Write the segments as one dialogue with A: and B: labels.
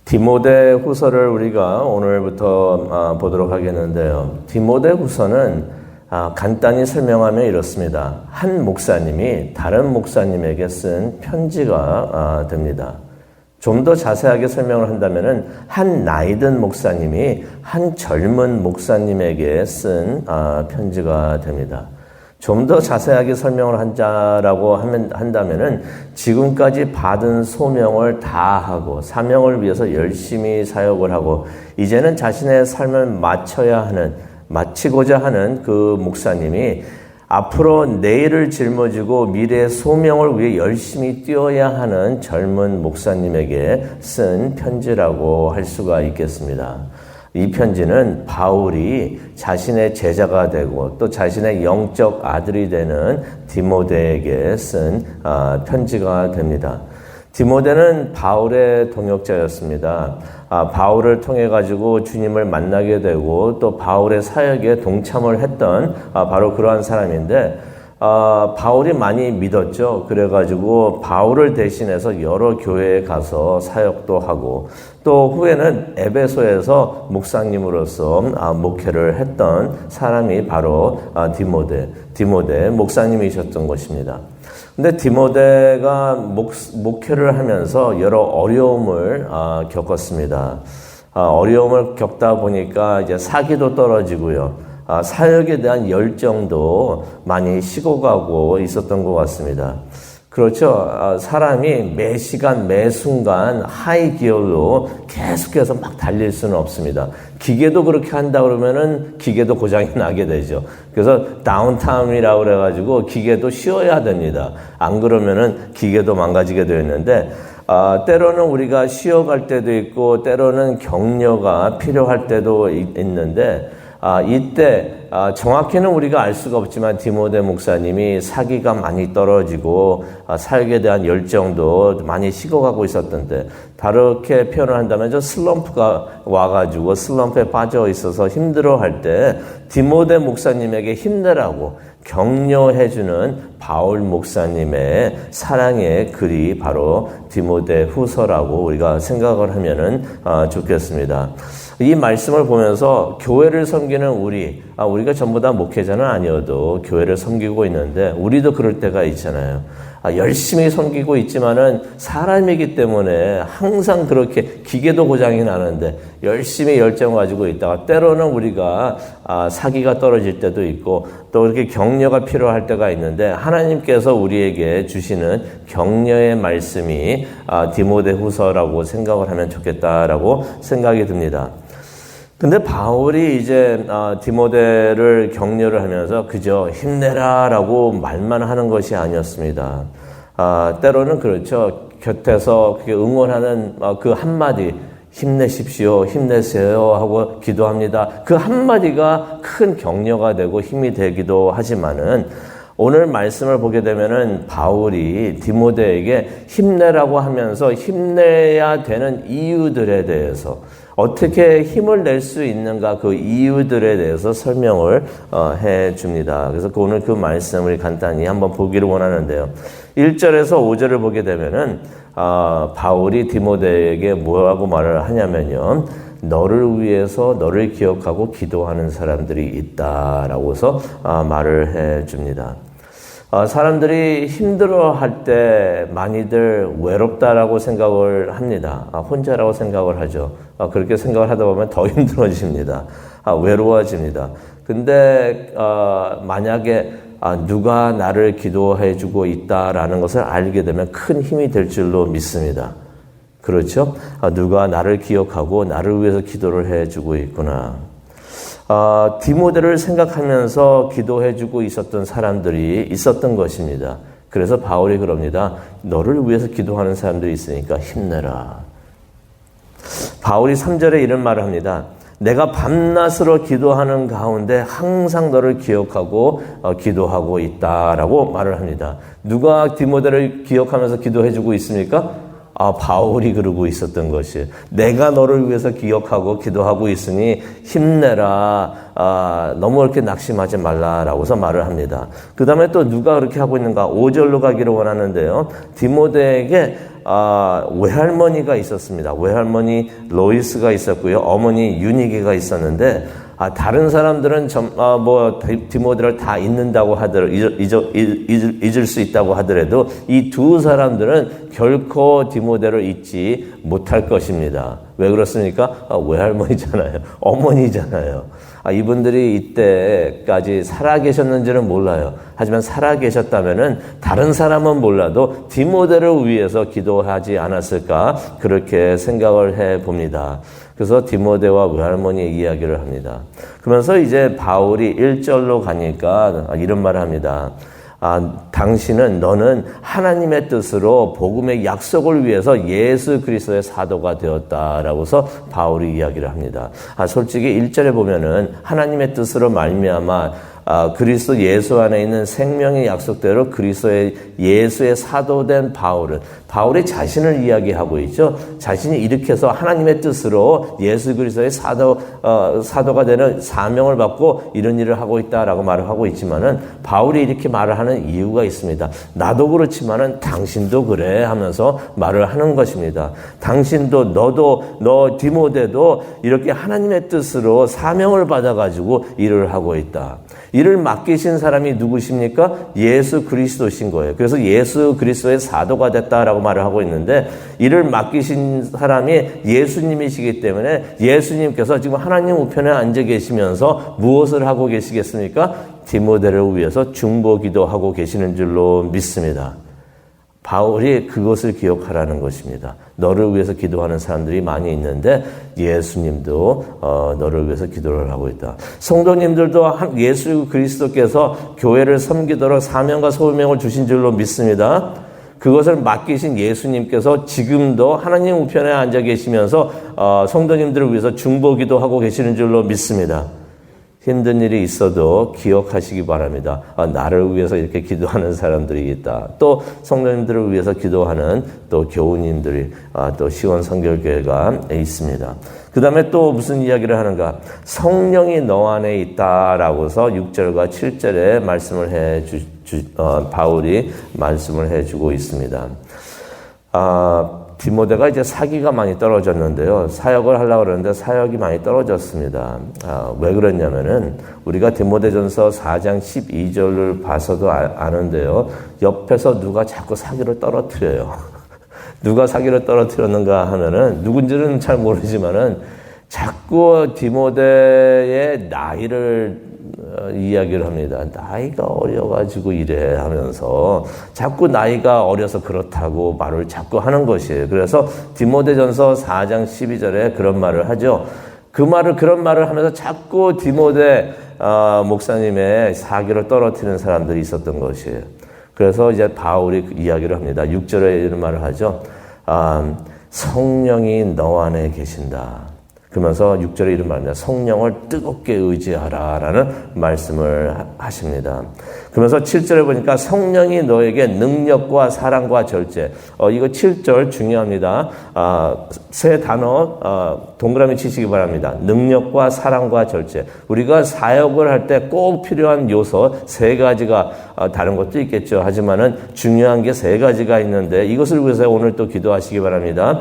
A: 디모데후서를 우리가 오늘부터 보도록 하겠는데요. 디모데후서는 간단히 설명하면 이렇습니다. 한 목사님이 다른 목사님에게 쓴 편지가 됩니다. 좀 더 자세하게 설명을 한다면은 한 나이든 목사님이 한 젊은 목사님에게 쓴 편지가 됩니다. 좀 더 자세하게 설명을 한다면은 지금까지 받은 소명을 다 하고 사명을 위해서 열심히 사역을 하고 이제는 자신의 삶을 마치고자 하는 그 목사님이 앞으로 내일을 짊어지고 미래의 소명을 위해 열심히 뛰어야 하는 젊은 목사님에게 쓴 편지라고 할 수가 있겠습니다. 이 편지는 바울이 자신의 제자가 되고 또 자신의 영적 아들이 되는 디모데에게 쓴 편지가 됩니다. 디모데는 바울의 동역자였습니다. 바울을 통해 가지고 주님을 만나게 되고 또 바울의 사역에 동참을 했던 바로 그러한 사람인데 바울이 많이 믿었죠. 그래가지고 바울을 대신해서 여러 교회에 가서 사역도 하고 또 후에는 에베소에서 목사님으로서 목회를 했던 사람이 바로 디모데 목사님이셨던 것입니다. 근데 디모데가 목회를 하면서 여러 어려움을 겪었습니다. 어려움을 겪다 보니까 이제 사기도 떨어지고요. 사역에 대한 열정도 많이 식어가고 있었던 것 같습니다. 그렇죠. 사람이 매 시간, 매 순간 하이 기어로 계속해서 막 달릴 수는 없습니다. 기계도 그렇게 한다 그러면은 기계도 고장이 나게 되죠. 그래서 다운타임이라고 그래가지고 기계도 쉬어야 됩니다. 안 그러면은 기계도 망가지게 되어 있는데, 때로는 우리가 쉬어갈 때도 있고, 때로는 격려가 필요할 때도 있는데, 이때 정확히는 우리가 알 수가 없지만 디모데 목사님이 사기가 많이 떨어지고 사역에 대한 열정도 많이 식어가고 있었던데 다르게 표현을 한다면 저 슬럼프가 와가지고 슬럼프에 빠져 있어서 힘들어할 때 디모데 목사님에게 힘내라고 격려해주는 바울 목사님의 사랑의 글이 바로 디모데 후서라고 우리가 생각을 하면은 좋겠습니다. 이 말씀을 보면서 교회를 섬기는 우리가 전부 다 목회자는 아니어도 교회를 섬기고 있는데 우리도 그럴 때가 있잖아요. 열심히 섬기고 있지만은 사람이기 때문에 항상 그렇게 기계도 고장이 나는데 열심히 열정 가지고 있다가 때로는 우리가 사기가 떨어질 때도 있고 또 이렇게 격려가 필요할 때가 있는데 하나님께서 우리에게 주시는 격려의 말씀이 디모데 후서라고 생각을 하면 좋겠다라고 생각이 듭니다. 근데 바울이 이제 디모데를 격려를 하면서 그저 힘내라라고 말만 하는 것이 아니었습니다. 때로는 그렇죠. 곁에서 그렇게 응원하는 그 한마디 힘내십시오, 힘내세요 하고 기도합니다. 그 한마디가 큰 격려가 되고 힘이 되기도 하지만은 오늘 말씀을 보게 되면은 바울이 디모데에게 힘내라고 하면서 힘내야 되는 이유들에 대해서 어떻게 힘을 낼 수 있는가 그 이유들에 대해서 설명을 해 줍니다. 그래서 오늘 그 말씀을 간단히 한번 보기를 원하는데요. 1절에서 5절을 보게 되면은 바울이 디모데에게 뭐라고 말을 하냐면요. 너를 위해서 너를 기억하고 기도하는 사람들이 있다라고서 말을 해 줍니다. 사람들이 힘들어할 때 많이들 외롭다라고 생각을 합니다. 혼자라고 생각을 하죠. 그렇게 생각을 하다 보면 더 힘들어집니다. 외로워집니다. 근데 만약에 누가 나를 기도해 주고 있다라는 것을 알게 되면 큰 힘이 될 줄로 믿습니다. 그렇죠? 누가 나를 기억하고 나를 위해서 기도를 해 주고 있구나. 디모데를 생각하면서 기도해주고 있었던 사람들이 있었던 것입니다. 그래서 바울이 그럽니다. 너를 위해서 기도하는 사람들이 있으니까 힘내라. 바울이 3절에 이런 말을 합니다. 내가 밤낮으로 기도하는 가운데 항상 너를 기억하고 기도하고 있다라고 말을 합니다. 누가 디모데를 기억하면서 기도해주고 있습니까? 바울이 그러고 있었던 것이 내가 너를 위해서 기억하고 기도하고 있으니 힘내라. 너무 그렇게 낙심하지 말라라고서 말을 합니다. 그 다음에 또 누가 그렇게 하고 있는가? 5절로 가기를 원하는데요. 디모데에게 외할머니가 있었습니다. 외할머니 로이스가 있었고요. 어머니 유니게가 있었는데 다른 사람들은 디모데를 다 잊는다고 하더라도 잊을 수 있다고 하더라도 이 두 사람들은 결코 디모데를 잊지 못할 것입니다. 왜 그렇습니까? 외할머니잖아요. 어머니잖아요. 이분들이 이때까지 살아계셨는지는 몰라요. 하지만 살아계셨다면은 다른 사람은 몰라도 디모데를 위해서 기도하지 않았을까 그렇게 생각을 해 봅니다. 그래서 디모데와 외할머니의 이야기를 합니다. 그러면서 이제 바울이 1절로 가니까 이런 말을 합니다. 너는 하나님의 뜻으로 복음의 약속을 위해서 예수 그리스도의 사도가 되었다라고서 바울이 이야기를 합니다. 솔직히 1절에 보면은 하나님의 뜻으로 말미암아 그리스도 예수 안에 있는 생명의 약속대로 그리스도의 예수의 사도된 바울이 자신을 이야기하고 있죠. 자신이 이렇게 해서 하나님의 뜻으로 예수 그리스도의 사도가 되는 사명을 받고 이런 일을 하고 있다라고 말을 하고 있지만은 바울이 이렇게 말을 하는 이유가 있습니다. 나도 그렇지만은 당신도 그래 하면서 말을 하는 것입니다. 당신도 너 디모데도 이렇게 하나님의 뜻으로 사명을 받아가지고 일을 하고 있다. 이를 맡기신 사람이 누구십니까? 예수 그리스도신 거예요. 그래서 예수 그리스도의 사도가 됐다라고 말을 하고 있는데 이를 맡기신 사람이 예수님이시기 때문에 예수님께서 지금 하나님 우편에 앉아 계시면서 무엇을 하고 계시겠습니까? 디모데를 위해서 중보기도 하고 계시는 줄로 믿습니다. 바울이 그것을 기억하라는 것입니다. 너를 위해서 기도하는 사람들이 많이 있는데 예수님도 너를 위해서 기도를 하고 있다. 성도님들도 예수 그리스도께서 교회를 섬기도록 사명과 소명을 주신 줄로 믿습니다. 그것을 맡기신 예수님께서 지금도 하나님 우편에 앉아 계시면서 성도님들을 위해서 중보기도 하고 계시는 줄로 믿습니다. 힘든 일이 있어도 기억하시기 바랍니다. 나를 위해서 이렇게 기도하는 사람들이 있다. 또 성도님들을 위해서 기도하는 또 교우님들이 또 시원 선결교회가 있습니다. 그 다음에 또 무슨 이야기를 하는가? 성령이 너 안에 있다라고서 6절과 7절에 말씀을 바울이 말씀을 해주고 있습니다. 디모데가 이제 사기가 많이 떨어졌는데요. 사역을 하려고 그러는데 사역이 많이 떨어졌습니다. 왜 그랬냐면은 우리가 디모데전서 4장 12절을 봐서도 아는데요. 옆에서 누가 자꾸 사기를 떨어뜨려요. 누가 사기를 떨어뜨렸는가 하면은 누군지는 잘 모르지만은 자꾸 디모데의 나이를 이야기를 합니다. 나이가 어려가지고 이래 하면서 자꾸 나이가 어려서 그렇다고 말을 자꾸 하는 것이에요. 그래서 디모데전서 4장 12절에 그런 말을 하죠. 그런 말을 하면서 자꾸 디모데 목사님의 사기를 떨어뜨리는 사람들이 있었던 것이에요. 그래서 이제 바울이 이야기를 합니다. 6절에 이런 말을 하죠. 성령이 너 안에 계신다. 그러면서 6절에 이런 말입니다. 성령을 뜨겁게 의지하라라는 말씀을 하십니다. 그러면서 7절에 보니까 성령이 너에게 능력과 사랑과 절제. 이거 7절 중요합니다. 세 단어 동그라미 치시기 바랍니다. 능력과 사랑과 절제. 우리가 사역을 할 때 꼭 필요한 요소 세 가지가 다른 것도 있겠죠. 하지만은 중요한 게 세 가지가 있는데 이것을 위해서 오늘 또 기도하시기 바랍니다.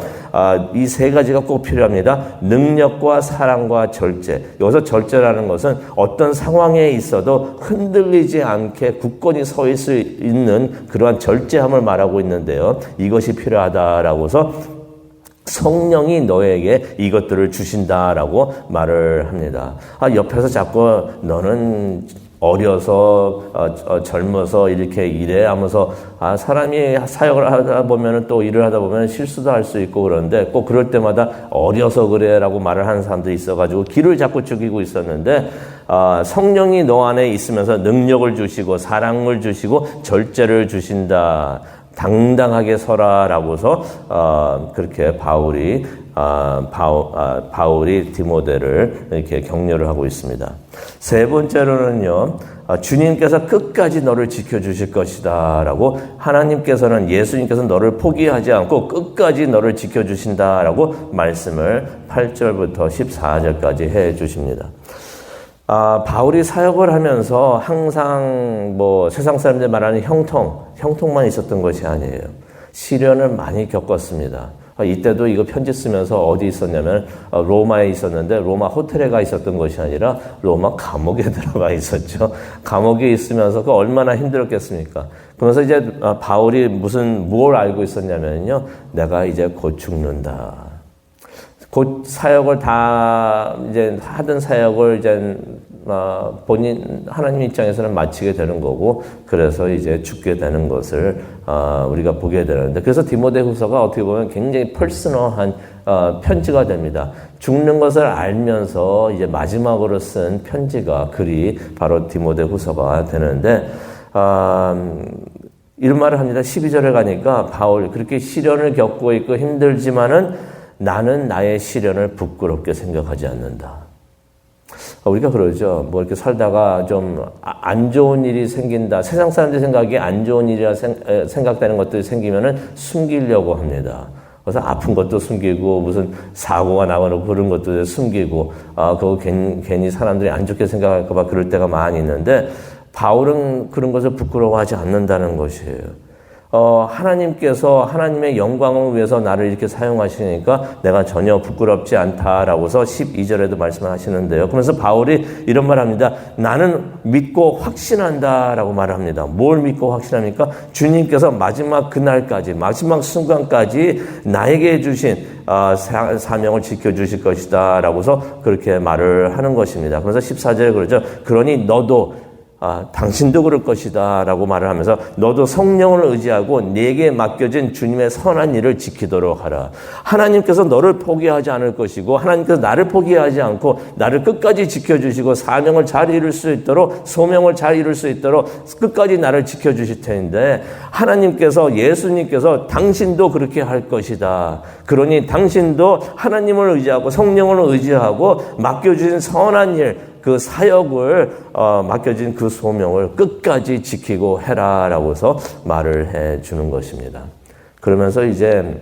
A: 이 세 가지가 꼭 필요합니다. 능력과 사랑과 절제. 여기서 절제라는 것은 어떤 상황에 있어도 흔들리지 않게 굳건히 서 있을 수 있는 그러한 절제함을 말하고 있는데요. 이것이 필요하다라고서 성령이 너에게 이것들을 주신다라고 말을 합니다. 옆에서 자꾸 너는 어려서 젊어서 이렇게 일해 하면서 사람이 사역을 하다 보면은 또 일을 하다 보면 실수도 할 수 있고 그런데 꼭 그럴 때마다 어려서 그래라고 말을 하는 사람들이 있어가지고 길을 자꾸 죽이고 있었는데 성령이 너 안에 있으면서 능력을 주시고 사랑을 주시고 절제를 주신다. 당당하게 서라라고서 그렇게 바울이 바울이 디모데를 이렇게 격려를 하고 있습니다. 세 번째로는요, 주님께서 끝까지 너를 지켜주실 것이다 라고 하나님께서는 예수님께서 너를 포기하지 않고 끝까지 너를 지켜주신다 라고 말씀을 8절부터 14절까지 해 주십니다. 바울이 사역을 하면서 항상 세상 사람들 말하는 형통만 있었던 것이 아니에요. 시련을 많이 겪었습니다. 이때도 이거 편지 쓰면서 어디 있었냐면 로마에 있었는데 로마 호텔에 가 있었던 것이 아니라 로마 감옥에 들어가 있었죠. 감옥에 있으면서 그 얼마나 힘들었겠습니까? 그러면서 이제 바울이 뭘 알고 있었냐면요. 내가 이제 곧 죽는다. 곧 사역을 다 이제 하던 사역을 이제 본인 하나님 입장에서는 마치게 되는 거고 그래서 이제 죽게 되는 것을 우리가 보게 되는데 그래서 디모데후서가 어떻게 보면 굉장히 퍼스널한 편지가 됩니다. 죽는 것을 알면서 이제 마지막으로 쓴 글이 바로 디모데후서가 되는데 이런 말을 합니다. 12절에 가니까 바울 그렇게 시련을 겪고 있고 힘들지만은 나는 나의 시련을 부끄럽게 생각하지 않는다. 우리가 그러죠. 이렇게 살다가 좀 안 좋은 일이 생긴다. 세상 사람들 생각이 안 좋은 일이라 생각되는 것들이 생기면은 숨기려고 합니다. 그래서 아픈 것도 숨기고 무슨 사고가 나고 그런 것도 숨기고 그거 괜히 사람들이 안 좋게 생각할까 봐 그럴 때가 많이 있는데 바울은 그런 것을 부끄러워하지 않는다는 것이에요. 하나님께서 하나님의 영광을 위해서 나를 이렇게 사용하시니까 내가 전혀 부끄럽지 않다라고서 12절에도 말씀을 하시는데요. 그러면서 바울이 이런 말을 합니다. 나는 믿고 확신한다라고 말을 합니다. 뭘 믿고 확신합니까? 주님께서 마지막 그날까지 마지막 순간까지 나에게 주신 사명을 지켜주실 것이다 라고서 그렇게 말을 하는 것입니다. 그래서 14절에 그러죠. 그러니 너도 당신도 그럴 것이다 라고 말을 하면서 너도 성령을 의지하고 네게 맡겨진 주님의 선한 일을 지키도록 하라. 하나님께서 너를 포기하지 않을 것이고 하나님께서 나를 포기하지 않고 나를 끝까지 지켜주시고 사명을 잘 이룰 수 있도록 소명을 잘 이룰 수 있도록 끝까지 나를 지켜주실 텐데 하나님께서 예수님께서 당신도 그렇게 할 것이다. 그러니 당신도 하나님을 의지하고 성령을 의지하고 맡겨주신 선한 일 그 사역을 맡겨진 그 소명을 끝까지 지키고 해라라고서 말을 해주는 것입니다. 그러면서 이제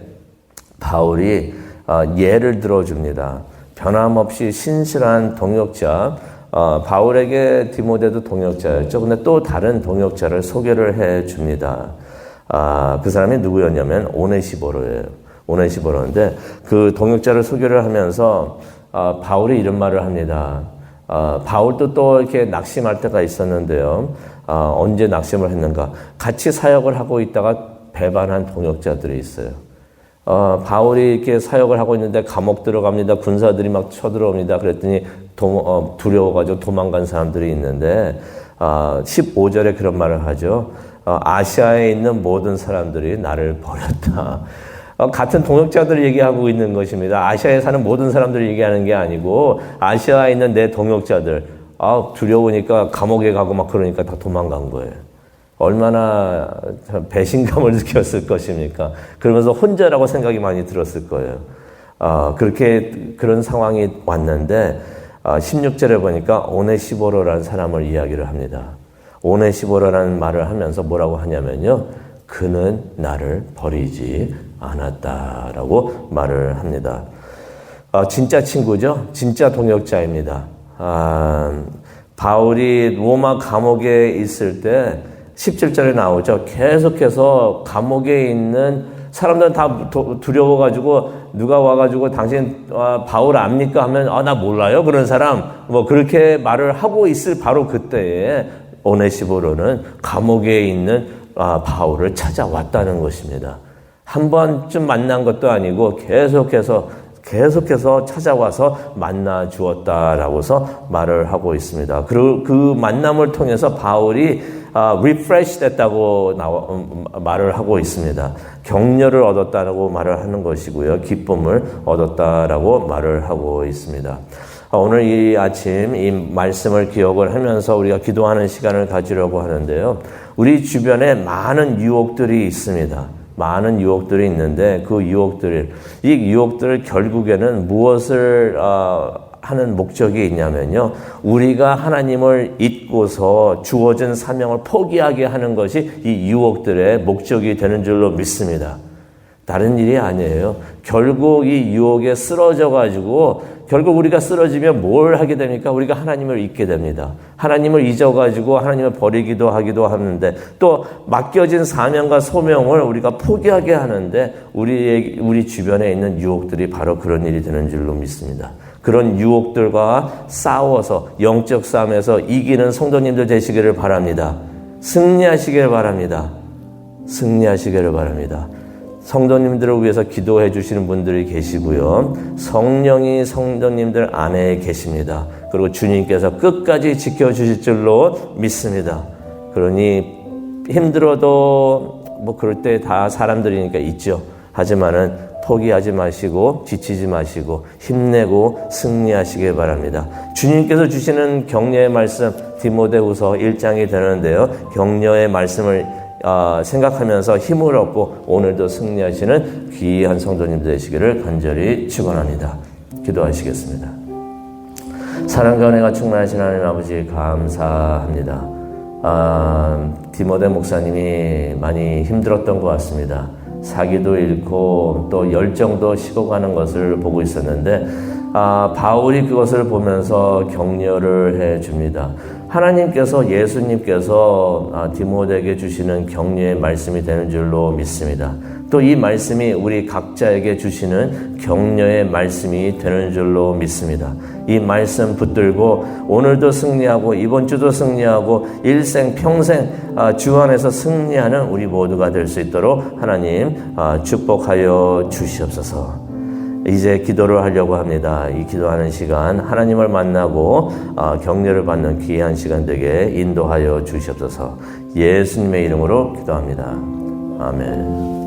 A: 바울이 예를 들어줍니다. 변함없이 신실한 동역자 바울에게 디모데도 동역자였죠. 근데 또 다른 동역자를 소개를 해줍니다. 그 사람이 누구였냐면 오네시보로예요. 오네시보로인데 그 동역자를 소개를 하면서 바울이 이런 말을 합니다. 바울도 또 이렇게 낙심할 때가 있었는데요. 언제 낙심을 했는가? 같이 사역을 하고 있다가 배반한 동역자들이 있어요. 바울이 이렇게 사역을 하고 있는데 감옥 들어갑니다. 군사들이 막 쳐들어옵니다. 그랬더니 두려워가지고 도망간 사람들이 있는데 15절에 그런 말을 하죠. 아시아에 있는 모든 사람들이 나를 버렸다. 같은 동역자들을 얘기하고 있는 것입니다. 아시아에 사는 모든 사람들을 얘기하는 게 아니고 아시아에 있는 내 동역자들 두려우니까 감옥에 가고 막 그러니까 다 도망간 거예요. 얼마나 배신감을 느꼈을 것입니까? 그러면서 혼자라고 생각이 많이 들었을 거예요. 그런 상황이 왔는데 16절에 보니까 오네시보로라는 사람을 이야기를 합니다. 오네시보로라는 말을 하면서 뭐라고 하냐면요. 그는 나를 버리지 않았다라고 말을 합니다. 진짜 친구죠. 진짜 동역자입니다. 바울이 로마 감옥에 있을 때 17절에 나오죠. 계속해서 감옥에 있는 사람들은 다 두려워가지고 누가 와가지고 당신 바울 압니까? 하면 나 몰라요. 그런 사람 그렇게 말을 하고 있을 바로 그때에 오네시보로는 감옥에 있는 바울을 찾아왔다는 것입니다. 한 번쯤 만난 것도 아니고 계속해서 찾아와서 만나 주었다라고서 말을 하고 있습니다. 그리고 그 만남을 통해서 바울이 refresh 됐다고 말을 하고 있습니다. 격려를 얻었다고 말을 하는 것이고요. 기쁨을 얻었다라고 말을 하고 있습니다. 오늘 이 아침 이 말씀을 기억을 하면서 우리가 기도하는 시간을 가지려고 하는데요. 우리 주변에 많은 유혹들이 있습니다. 많은 유혹들이 있는데 이 유혹들을 결국에는 무엇을 하는 목적이 있냐면요. 우리가 하나님을 잊고서 주어진 사명을 포기하게 하는 것이 이 유혹들의 목적이 되는 줄로 믿습니다. 다른 일이 아니에요. 결국 이 유혹에 쓰러져가지고 결국 우리가 쓰러지면 뭘 하게 됩니까? 우리가 하나님을 잊게 됩니다. 하나님을 잊어가지고 하나님을 버리기도 하기도 하는데 또 맡겨진 사명과 소명을 우리가 포기하게 하는데 우리 주변에 있는 유혹들이 바로 그런 일이 되는 줄로 믿습니다. 그런 유혹들과 싸워서 영적 싸움에서 이기는 성도님들 되시기를 바랍니다. 승리하시기를 바랍니다. 승리하시기를 바랍니다. 성도님들을 위해서 기도해 주시는 분들이 계시고요. 성령이 성도님들 안에 계십니다. 그리고 주님께서 끝까지 지켜주실 줄로 믿습니다. 그러니 힘들어도 그럴 때 다 사람들이니까 있죠. 하지만은 포기하지 마시고 지치지 마시고 힘내고 승리하시길 바랍니다. 주님께서 주시는 격려의 말씀 디모데후서 1장이 되는데요. 격려의 말씀을 생각하면서 힘을 얻고 오늘도 승리하시는 귀한 성도님들 되시기를 간절히 축원합니다. 기도하시겠습니다. 사랑과 은혜가 충만하신 하나님 아버지 감사합니다. 디모데 목사님이 많이 힘들었던 것 같습니다. 사기도 잃고 또 열정도 식어가는 것을 보고 있었는데 바울이 그것을 보면서 격려를 해줍니다. 하나님께서 예수님께서 디모데에게 주시는 격려의 말씀이 되는 줄로 믿습니다. 또 이 말씀이 우리 각자에게 주시는 격려의 말씀이 되는 줄로 믿습니다. 이 말씀 붙들고 오늘도 승리하고 이번 주도 승리하고 일생 평생 주 안에서 승리하는 우리 모두가 될 수 있도록 하나님 축복하여 주시옵소서. 이제 기도를 하려고 합니다. 이 기도하는 시간 하나님을 만나고 격려를 받는 귀한 시간 되게 인도하여 주시옵소서. 예수님의 이름으로 기도합니다. 아멘.